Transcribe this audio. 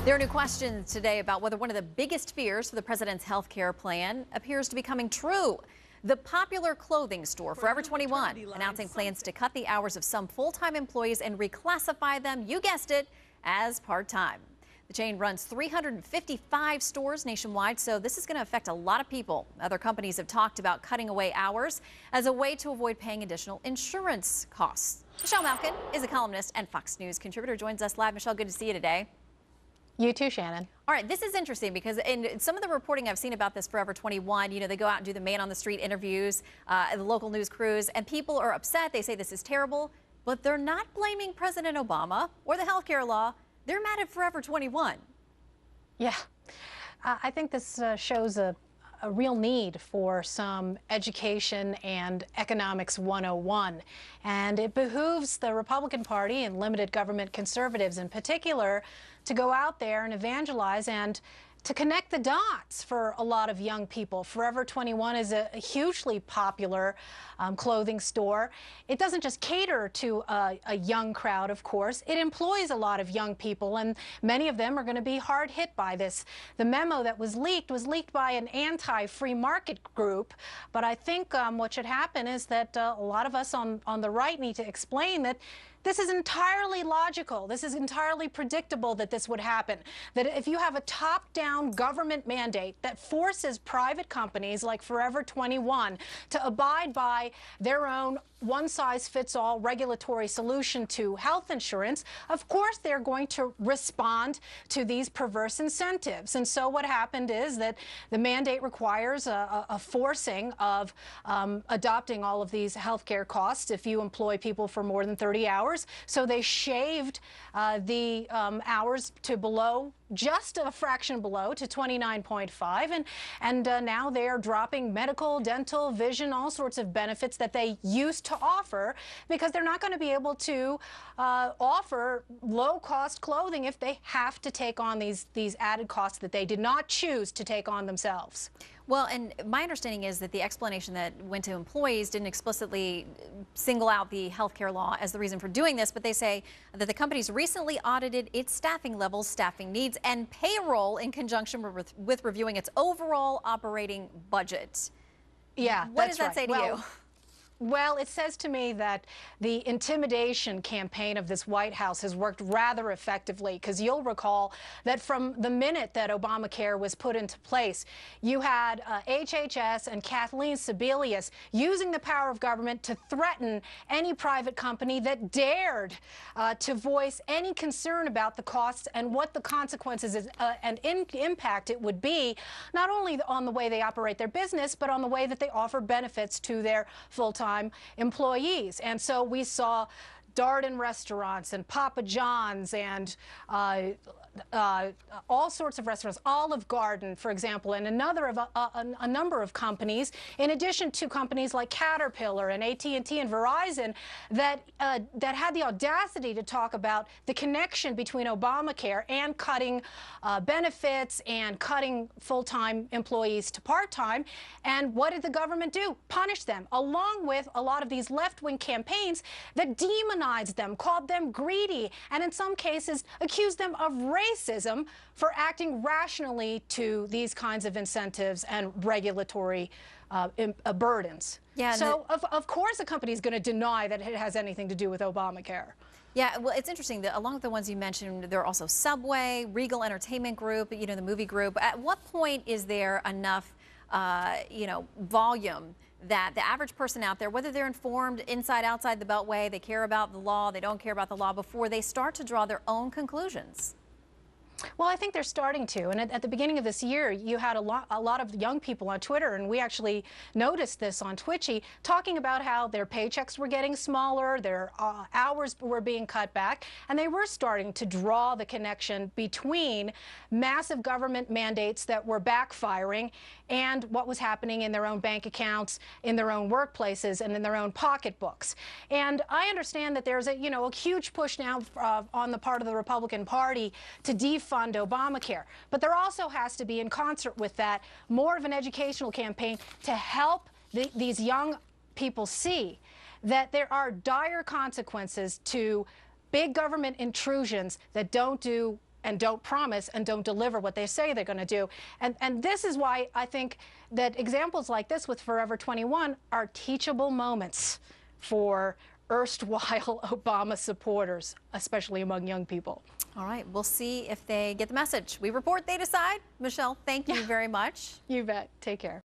There are new questions today about whether one of the biggest fears for the president's health care plan appears to be coming true. The popular clothing store Forever 21 announcing plans to cut the hours of some full-time employees and reclassify them, you guessed it, as part-time. The chain runs 355 stores nationwide, so this is going to affect a lot of people. Other companies have talked about cutting away hours as a way to avoid paying additional insurance costs. Michelle Malkin is a columnist and Fox News contributor, joins us live. Michelle, good to see you today. You too, Shannon. All right, this is interesting because in some of the reporting I've seen about this Forever 21, they go out and do the man on the street interviews, the local news crews, and people are upset. They say this is terrible, but they're not blaming President Obama or the health care law. They're mad at Forever 21. Yeah, I think this shows a real need for some education and economics 101. And it behooves the Republican Party and limited government conservatives in particular to go out there and evangelize and to connect the dots for a lot of young people. Forever 21 is a hugely popular clothing store. It doesn't just cater to a young crowd, of course. It employs a lot of young people, and many of them are going to be hard hit by this. The memo that was leaked by an anti-free market group, but I think what should happen is that a lot of us on the right need to explain that this is entirely logical. This is entirely predictable that this would happen. That if you have a top-down government mandate that forces private companies like Forever 21 to abide by their own one-size-fits-all regulatory solution to health insurance, of course they're going to respond to these perverse incentives. And so what happened is that the mandate requires a forcing of adopting all of these health care costs if you employ people for more than 30 hours. So they shaved the hours to below, just a fraction below, to 29.5, and now they're dropping medical, dental, vision, all sorts of benefits that they used to offer because they're not going to be able to offer low-cost clothing if they have to take on these added costs that they did not choose to take on themselves. Well, and my understanding is that the explanation that went to employees didn't explicitly single out the health care law as the reason for doing this, but they say that the company's recently audited its staffing levels, staffing needs, and payroll in conjunction with reviewing its overall operating budget. Yeah, what does that say to you? Well, it says to me that the intimidation campaign of this White House has worked rather effectively, because you'll recall that from the minute that Obamacare was put into place, you had HHS and Kathleen Sebelius using the power of government to threaten any private company that dared to voice any concern about the costs and what the consequences and impact it would be, not only on the way they operate their business, but on the way that they offer benefits to their full-time employees. And so we saw Darden restaurants and Papa John's and all sorts of restaurants, Olive Garden, for example, and a number of companies, in addition to companies like Caterpillar and AT&T and Verizon, that had the audacity to talk about the connection between Obamacare and cutting benefits and cutting full-time employees to part-time. And what did the government do? Punish them, along with a lot of these left-wing campaigns that demonized them, called them greedy, and in some cases accused them of racism for acting rationally to these kinds of incentives and regulatory burdens. Yeah, so of course a company is going to deny that it has anything to do with Obamacare. Yeah, well, it's interesting that along with the ones you mentioned, there are also Subway, Regal Entertainment Group, the movie group. At what point is there enough, volume that the average person out there, whether they're informed inside, outside the Beltway, they care about the law, they don't care about the law, before they start to draw their own conclusions? Well, I think they're starting to. And at the beginning of this year, you had a lot of young people on Twitter, and we actually noticed this on Twitchy, talking about how their paychecks were getting smaller, their hours were being cut back, and they were starting to draw the connection between massive government mandates that were backfiring and what was happening in their own bank accounts, in their own workplaces, and in their own pocketbooks. And I understand that there's a huge push now on the part of the Republican Party to defund Obamacare. But there also has to be, in concert with that, more of an educational campaign to help these young people see that there are dire consequences to big government intrusions that don't do and don't promise and don't deliver what they say they're going to do. And this is why I think that examples like this with Forever 21 are teachable moments for erstwhile Obama supporters, especially among young people. All right, we'll see if they get the message. We report, they decide. Michelle, thank you very much. You bet. Take care.